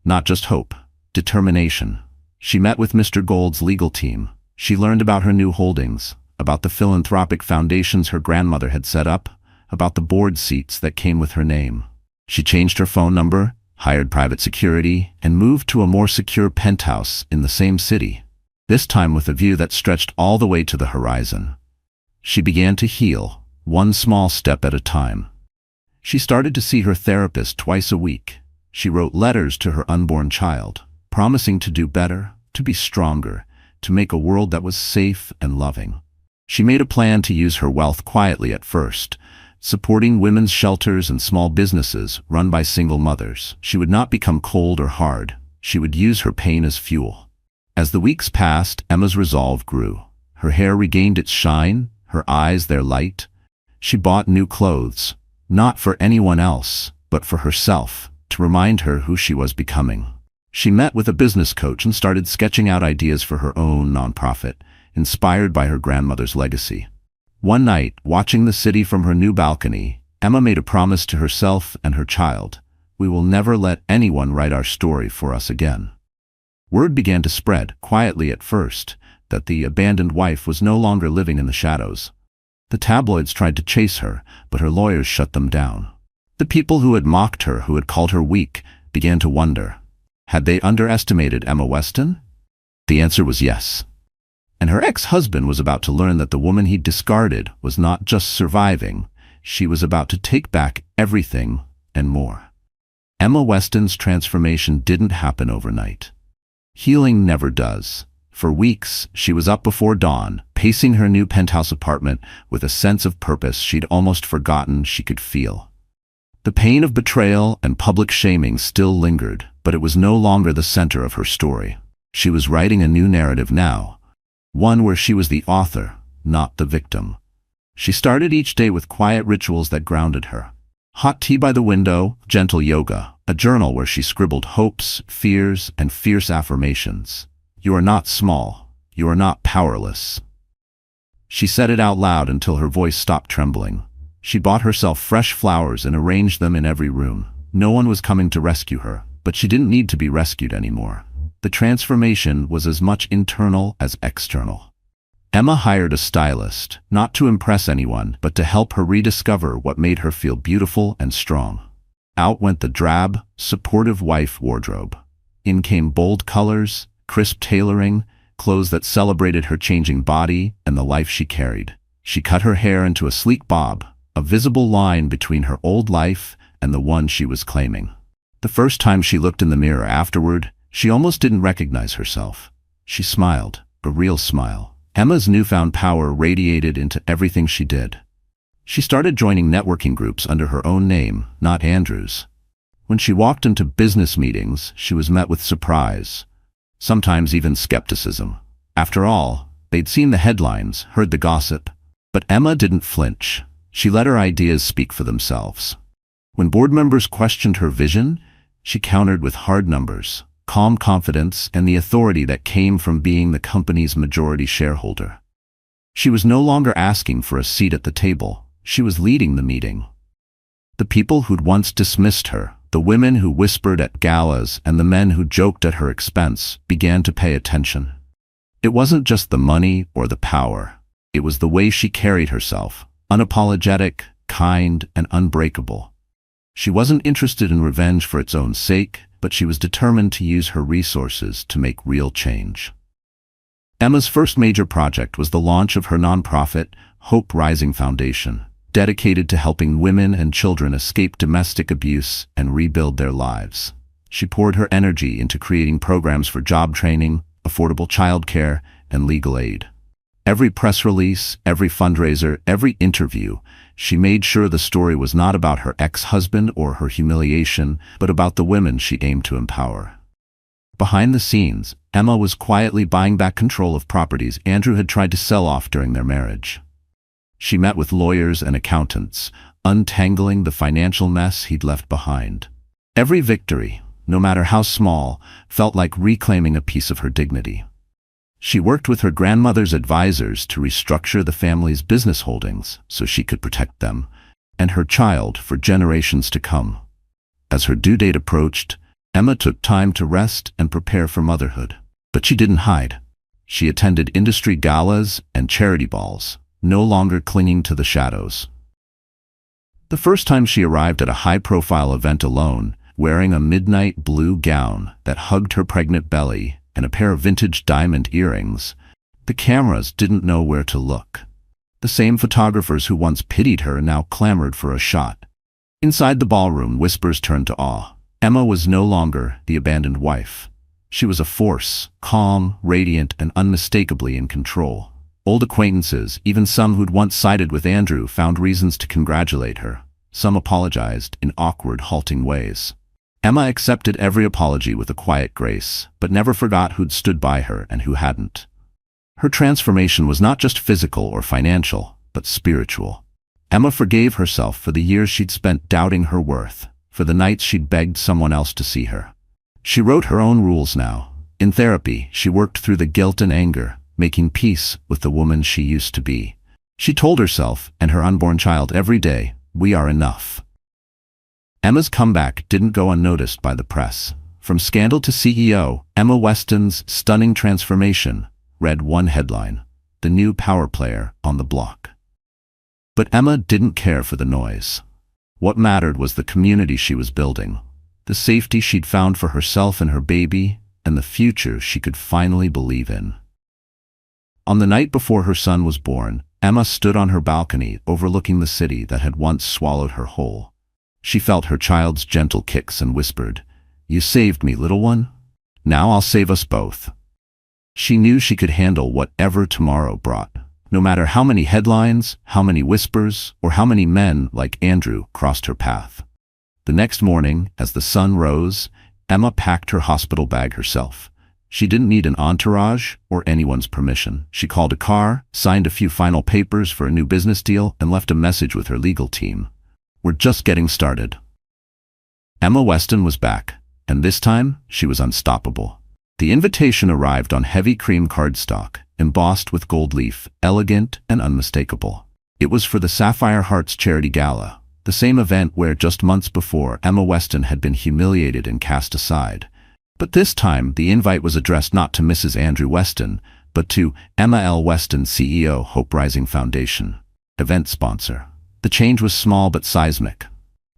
Not just hope, determination. She met with Mr. Gold's legal team. She learned about her new holdings, about the philanthropic foundations her grandmother had set up, about the board seats that came with her name. She changed her phone number, hired private security, and moved to a more secure penthouse in the same city, this time with a view that stretched all the way to the horizon. She began to heal, one small step at a time. She started to see her therapist twice a week. She wrote letters to her unborn child, promising to do better, to be stronger, to make a world that was safe and loving. She made a plan to use her wealth quietly at first, supporting women's shelters and small businesses run by single mothers. She would not become cold or hard. She would use her pain as fuel. As the weeks passed, Emma's resolve grew. Her hair regained its shine, her eyes their light. She bought new clothes, not for anyone else, but for herself, to remind her who she was becoming. She met with a business coach and started sketching out ideas for her own nonprofit, inspired by her grandmother's legacy. One night, watching the city from her new balcony, Emma made a promise to herself and her child. "We will never let anyone write our story for us again." Word began to spread, quietly at first, that the abandoned wife was no longer living in the shadows. The tabloids tried to chase her, but her lawyers shut them down. The people who had mocked her, who had called her weak, began to wonder. Had they underestimated Emma Weston? The answer was yes. And her ex-husband was about to learn that the woman he'd discarded was not just surviving, she was about to take back everything and more. Emma Weston's transformation didn't happen overnight. Healing never does. For weeks, she was up before dawn, pacing her new penthouse apartment with a sense of purpose she'd almost forgotten she could feel. The pain of betrayal and public shaming still lingered, but it was no longer the center of her story. She was writing a new narrative now, one where she was the author, not the victim. She started each day with quiet rituals that grounded her. Hot tea by the window, gentle yoga, a journal where she scribbled hopes, fears, and fierce affirmations. "You are not small. You are not powerless." She said it out loud until her voice stopped trembling. She bought herself fresh flowers and arranged them in every room. No one was coming to rescue her, but she didn't need to be rescued anymore. The transformation was as much internal as external. Emma hired a stylist, not to impress anyone, but to help her rediscover what made her feel beautiful and strong. Out went the drab, supportive wife wardrobe. In came bold colors, crisp tailoring, clothes that celebrated her changing body and the life she carried. She cut her hair into a sleek bob, a visible line between her old life and the one she was claiming. The first time she looked in the mirror afterward, she almost didn't recognize herself. She smiled, a real smile. Emma's newfound power radiated into everything she did. She started joining networking groups under her own name, not Andrew's. When she walked into business meetings, she was met with surprise, sometimes even skepticism. After all, they'd seen the headlines, heard the gossip. But Emma didn't flinch. She let her ideas speak for themselves. When board members questioned her vision, she countered with hard numbers, calm confidence, and the authority that came from being the company's majority shareholder. She was no longer asking for a seat at the table. She was leading the meeting. The people who'd once dismissed her, the women who whispered at galas, and the men who joked at her expense, began to pay attention. It wasn't just the money or the power. It was the way she carried herself, unapologetic, kind, and unbreakable. She wasn't interested in revenge for its own sake, but she was determined to use her resources to make real change. Emma's first major project was the launch of her nonprofit, Hope Rising Foundation, dedicated to helping women and children escape domestic abuse and rebuild their lives. She poured her energy into creating programs for job training, affordable childcare, and legal aid. Every press release, every fundraiser, every interview, she made sure the story was not about her ex-husband or her humiliation, but about the women she aimed to empower. Behind the scenes, Emma was quietly buying back control of properties Andrew had tried to sell off during their marriage. She met with lawyers and accountants, untangling the financial mess he'd left behind. Every victory, no matter how small, felt like reclaiming a piece of her dignity. She worked with her grandmother's advisors to restructure the family's business holdings so she could protect them and her child for generations to come. As her due date approached, Emma took time to rest and prepare for motherhood. But she didn't hide. She attended industry galas and charity balls, no longer clinging to the shadows. The first time she arrived at a high-profile event alone, wearing a midnight blue gown that hugged her pregnant belly and a pair of vintage diamond earrings, the cameras didn't know where to look. The same photographers who once pitied her now clamored for a shot. Inside the ballroom, whispers turned to awe. Emma was no longer the abandoned wife. She was a force, calm, radiant, and unmistakably in control. Old acquaintances, even some who'd once sided with Andrew, found reasons to congratulate her. Some apologized in awkward, halting ways. Emma accepted every apology with a quiet grace, but never forgot who'd stood by her and who hadn't. Her transformation was not just physical or financial, but spiritual. Emma forgave herself for the years she'd spent doubting her worth, for the nights she'd begged someone else to see her. She wrote her own rules now. In therapy, she worked through the guilt and anger, making peace with the woman she used to be. She told herself and her unborn child every day, "We are enough." Emma's comeback didn't go unnoticed by the press. From scandal to CEO, Emma Weston's stunning transformation read one headline: the new power player on the block. But Emma didn't care for the noise. What mattered was the community she was building, the safety she'd found for herself and her baby, and the future she could finally believe in. On the night before her son was born, Emma stood on her balcony overlooking the city that had once swallowed her whole. She felt her child's gentle kicks and whispered, "You saved me, little one. Now I'll save us both." She knew she could handle whatever tomorrow brought, no matter how many headlines, how many whispers, or how many men like Andrew crossed her path. The next morning, as the sun rose, Emma packed her hospital bag herself. She didn't need an entourage or anyone's permission. She called a car, signed a few final papers for a new business deal, and left a message with her legal team. "We're just getting started." Emma Weston was back, and this time she was unstoppable. The invitation arrived on heavy cream cardstock, embossed with gold leaf, elegant and unmistakable. It was for the Sapphire Hearts Charity Gala, the same event where just months before Emma Weston had been humiliated and cast aside. But this time the invite was addressed not to Mrs. Andrew Weston, but to Emma L. Weston, CEO, Hope Rising Foundation, event sponsor. The change was small but seismic.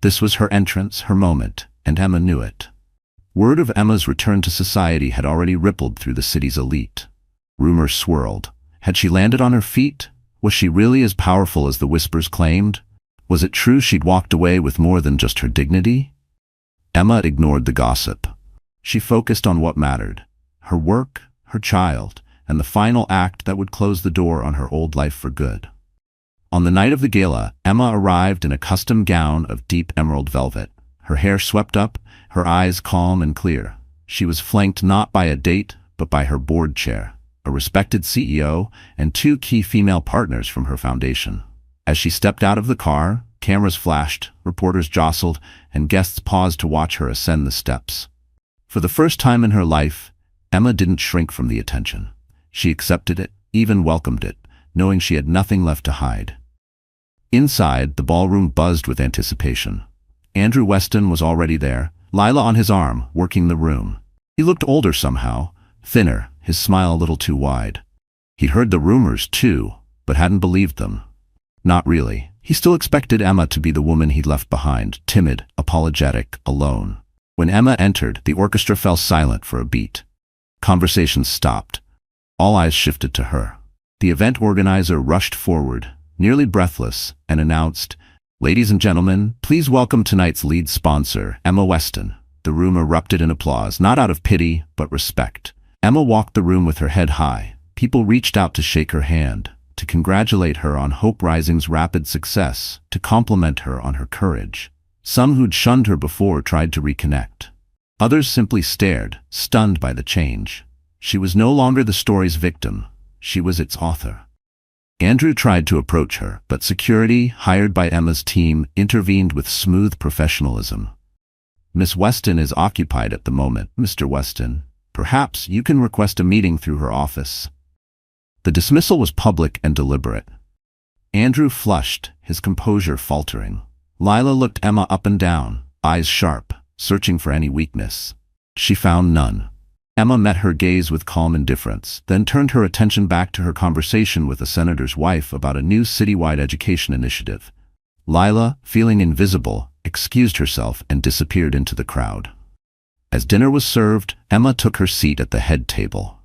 This was her entrance, her moment, and Emma knew it. Word of Emma's return to society had already rippled through the city's elite. Rumors swirled. Had she landed on her feet? Was she really as powerful as the whispers claimed? Was it true she'd walked away with more than just her dignity? Emma ignored the gossip. She focused on what mattered: her work, her child, and the final act that would close the door on her old life for good. On the night of the gala, Emma arrived in a custom gown of deep emerald velvet, her hair swept up, her eyes calm and clear. She was flanked not by a date, but by her board chair, a respected CEO, and two key female partners from her foundation. As she stepped out of the car, cameras flashed, reporters jostled, and guests paused to watch her ascend the steps. For the first time in her life, Emma didn't shrink from the attention. She accepted it, even welcomed it, knowing she had nothing left to hide. Inside, the ballroom buzzed with anticipation. Andrew Weston was already there, Lila on his arm, working the room. He looked older somehow, thinner, his smile a little too wide. He'd heard the rumors too, but hadn't believed them. Not really. He still expected Emma to be the woman he'd left behind, timid, apologetic, alone. When Emma entered, the orchestra fell silent for a beat. Conversations stopped. All eyes shifted to her. The event organizer rushed forward, nearly breathless, and announced, "Ladies and gentlemen, please welcome tonight's lead sponsor, Emma Weston." The room erupted in applause, not out of pity, but respect. Emma walked the room with her head high. People reached out to shake her hand, to congratulate her on Hope Rising's rapid success, to compliment her on her courage. Some who'd shunned her before tried to reconnect. Others simply stared, stunned by the change. She was no longer the story's victim. She was its author. Andrew tried to approach her, but security, hired by Emma's team, intervened with smooth professionalism. "Miss Weston is occupied at the moment, Mr. Weston. Perhaps you can request a meeting through her office." The dismissal was public and deliberate. Andrew flushed, his composure faltering. Lila looked Emma up and down, eyes sharp, searching for any weakness. She found none. Emma met her gaze with calm indifference, then turned her attention back to her conversation with the senator's wife about a new citywide education initiative. Lila, feeling invisible, excused herself and disappeared into the crowd. As dinner was served, Emma took her seat at the head table.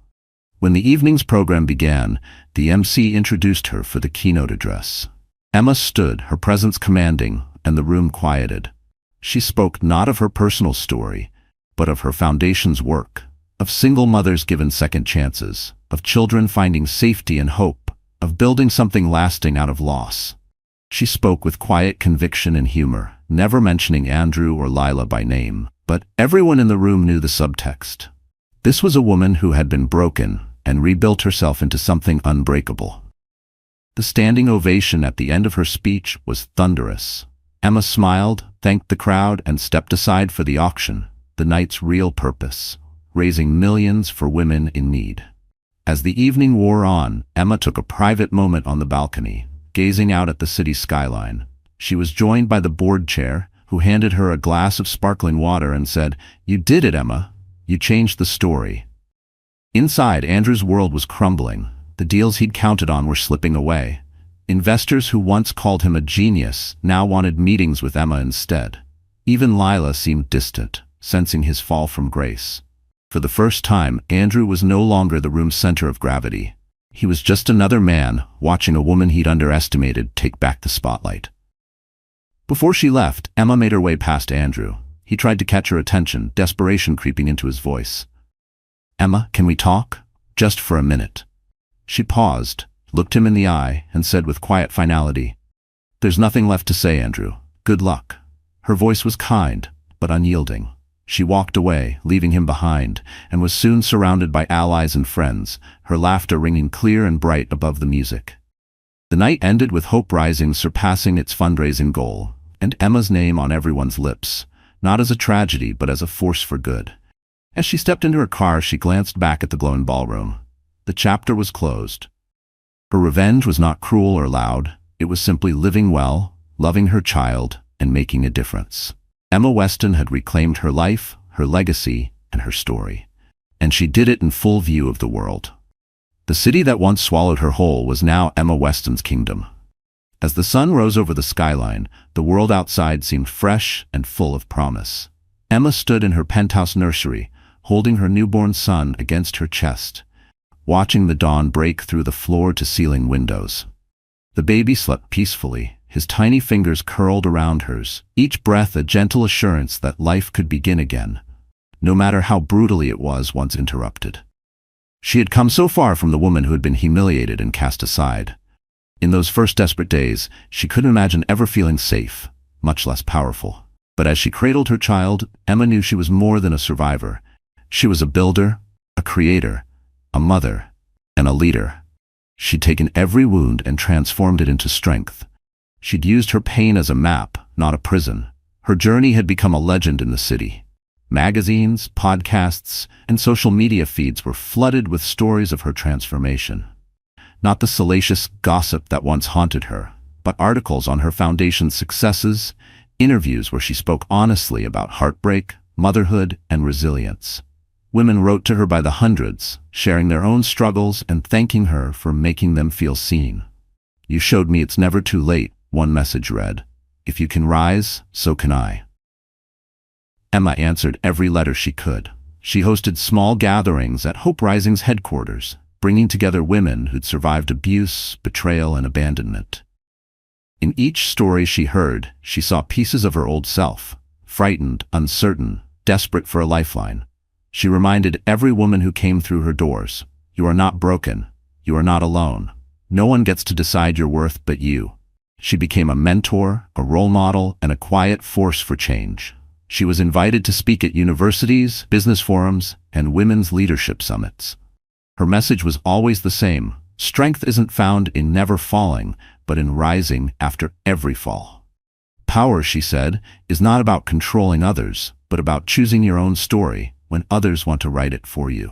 When the evening's program began, the MC introduced her for the keynote address. Emma stood, her presence commanding, and the room quieted. She spoke not of her personal story, but of her foundation's work, of single mothers given second chances, of children finding safety and hope, of building something lasting out of loss. She spoke with quiet conviction and humor, never mentioning Andrew or Lila by name, but everyone in the room knew the subtext. This was a woman who had been broken and rebuilt herself into something unbreakable. The standing ovation at the end of her speech was thunderous. Emma smiled, thanked the crowd, and stepped aside for the auction, the night's real purpose: raising millions for women in need. As the evening wore on, Emma took a private moment on the balcony, gazing out at the city skyline. She was joined by the board chair, who handed her a glass of sparkling water and said, "You did it, Emma. You changed the story." Inside, Andrew's world was crumbling. The deals he'd counted on were slipping away. Investors who once called him a genius now wanted meetings with Emma instead. Even Lila seemed distant, sensing his fall from grace. For the first time, Andrew was no longer the room's center of gravity. He was just another man, watching a woman he'd underestimated take back the spotlight. Before she left, Emma made her way past Andrew. He tried to catch her attention, desperation creeping into his voice. "Emma, can we talk? Just for a minute." She paused, looked him in the eye, and said with quiet finality, "There's nothing left to say, Andrew. Good luck." Her voice was kind, but unyielding. She walked away, leaving him behind, and was soon surrounded by allies and friends, her laughter ringing clear and bright above the music. The night ended with Hope Rising surpassing its fundraising goal, and Emma's name on everyone's lips, not as a tragedy but as a force for good. As she stepped into her car, she glanced back at the glowing ballroom. The chapter was closed. Her revenge was not cruel or loud. It was simply living well, loving her child, and making a difference. Emma Weston had reclaimed her life, her legacy, and her story. And she did it in full view of the world. The city that once swallowed her whole was now Emma Weston's kingdom. As the sun rose over the skyline, the world outside seemed fresh and full of promise. Emma stood in her penthouse nursery, holding her newborn son against her chest, watching the dawn break through the floor-to-ceiling windows. The baby slept peacefully, his tiny fingers curled around hers, each breath a gentle assurance that life could begin again, no matter how brutally it was once interrupted. She had come so far from the woman who had been humiliated and cast aside. In those first desperate days, she couldn't imagine ever feeling safe, much less powerful. But as she cradled her child, Emma knew she was more than a survivor. She was a builder, a creator, a mother, and a leader. She'd taken every wound and transformed it into strength. She'd used her pain as a map, not a prison. Her journey had become a legend in the city. Magazines, podcasts, and social media feeds were flooded with stories of her transformation. Not the salacious gossip that once haunted her, but articles on her foundation's successes, interviews where she spoke honestly about heartbreak, motherhood, and resilience. Women wrote to her by the hundreds, sharing their own struggles and thanking her for making them feel seen. "You showed me it's never too late," one message read. "If you can rise, so can I." Emma answered every letter she could. She hosted small gatherings at Hope Rising's headquarters, bringing together women who'd survived abuse, betrayal, and abandonment. In each story she heard, she saw pieces of her old self, frightened, uncertain, desperate for a lifeline. She reminded every woman who came through her doors, "You are not broken. You are not alone. No one gets to decide your worth but you." She became a mentor, a role model, and a quiet force for change. She was invited to speak at universities, business forums, and women's leadership summits. Her message was always the same: strength isn't found in never falling, but in rising after every fall. Power, she said, is not about controlling others, but about choosing your own story when others want to write it for you.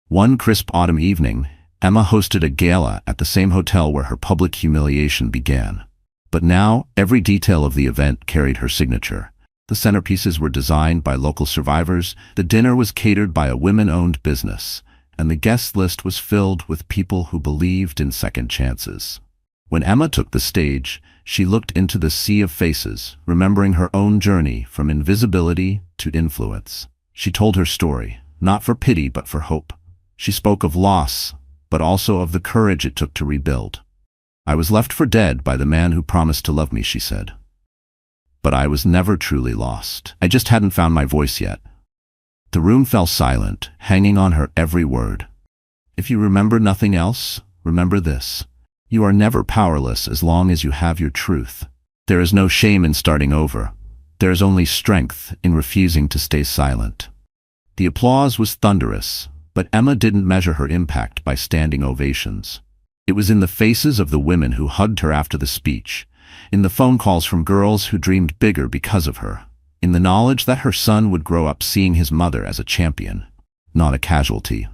One crisp autumn evening, Emma hosted a gala at the same hotel where her public humiliation began. But now, every detail of the event carried her signature. The centerpieces were designed by local survivors, the dinner was catered by a women-owned business, and the guest list was filled with people who believed in second chances. When Emma took the stage, she looked into the sea of faces, remembering her own journey from invisibility to influence. She told her story, not for pity but for hope. She spoke of loss, but also of the courage it took to rebuild. "I was left for dead by the man who promised to love me," she said. "But I was never truly lost. I just hadn't found my voice yet." The room fell silent, hanging on her every word. "If you remember nothing else, remember this. You are never powerless as long as you have your truth. There is no shame in starting over. There is only strength in refusing to stay silent." The applause was thunderous, but Emma didn't measure her impact by standing ovations. It was in the faces of the women who hugged her after the speech, in the phone calls from girls who dreamed bigger because of her, in the knowledge that her son would grow up seeing his mother as a champion, not a casualty.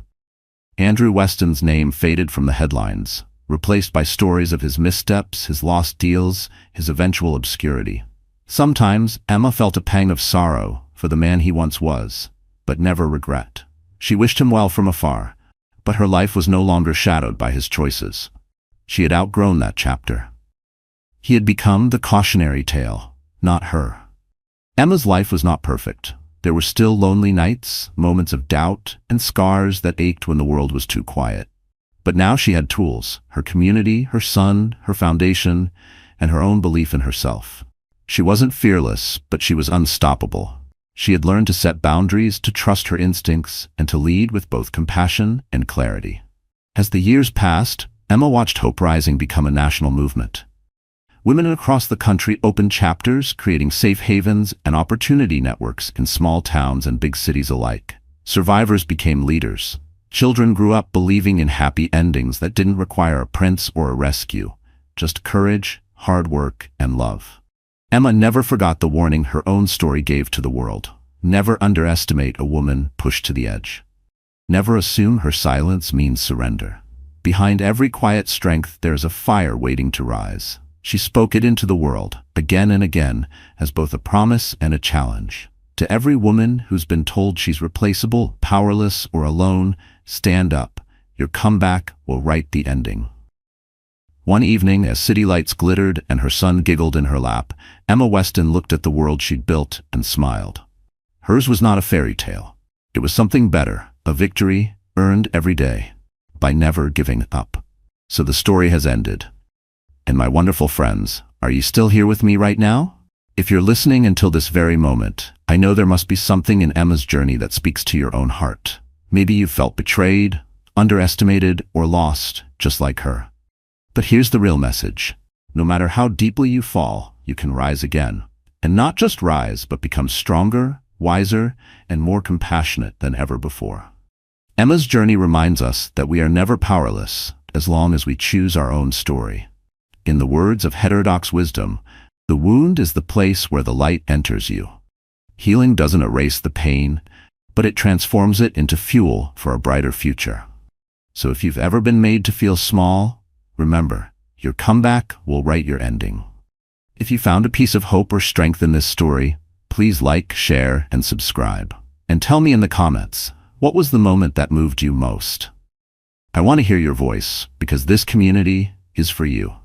Andrew Weston's name faded from the headlines, replaced by stories of his missteps, his lost deals, his eventual obscurity. Sometimes Emma felt a pang of sorrow for the man he once was, but never regret. She wished him well from afar, but her life was no longer shadowed by his choices. She had outgrown that chapter. He had become the cautionary tale, not her. Emma's life was not perfect. There were still lonely nights, moments of doubt, and scars that ached when the world was too quiet. But now she had tools: her community, her son, her foundation, and her own belief in herself. She wasn't fearless, but she was unstoppable. She had learned to set boundaries, to trust her instincts, and to lead with both compassion and clarity. As the years passed, Emma watched Hope Rising become a national movement. Women across the country opened chapters, creating safe havens and opportunity networks in small towns and big cities alike. Survivors became leaders. Children grew up believing in happy endings that didn't require a prince or a rescue, just courage, hard work, and love. Emma never forgot the warning her own story gave to the world: never underestimate a woman pushed to the edge. Never assume her silence means surrender. Behind every quiet strength there is a fire waiting to rise. She spoke it into the world, again and again, as both a promise and a challenge. To every woman who's been told she's replaceable, powerless, or alone, stand up. Your comeback will write the ending. One evening, as city lights glittered and her son giggled in her lap, Emma Weston looked at the world she'd built and smiled. Hers was not a fairy tale. It was something better, a victory earned every day, by never giving up. So the story has ended. And my wonderful friends, Are you still here with me right now? If you're listening until this very moment, I know there must be something in Emma's journey that speaks to your own heart. Maybe you felt betrayed, underestimated, or lost, just like her. But here's the real message. No matter how deeply you fall, you can rise again. And not just rise, but become stronger, wiser, and more compassionate than ever before. Emma's journey reminds us that we are never powerless as long as we choose our own story. In the words of heterodox wisdom, the wound is the place where the light enters you. Healing doesn't erase the pain, but it transforms it into fuel for a brighter future. So if you've ever been made to feel small, remember, your comeback will write your ending. If you found a piece of hope or strength in this story, please like, share, and subscribe. And tell me in the comments, what was the moment that moved you most? I want to hear your voice, because this community is for you.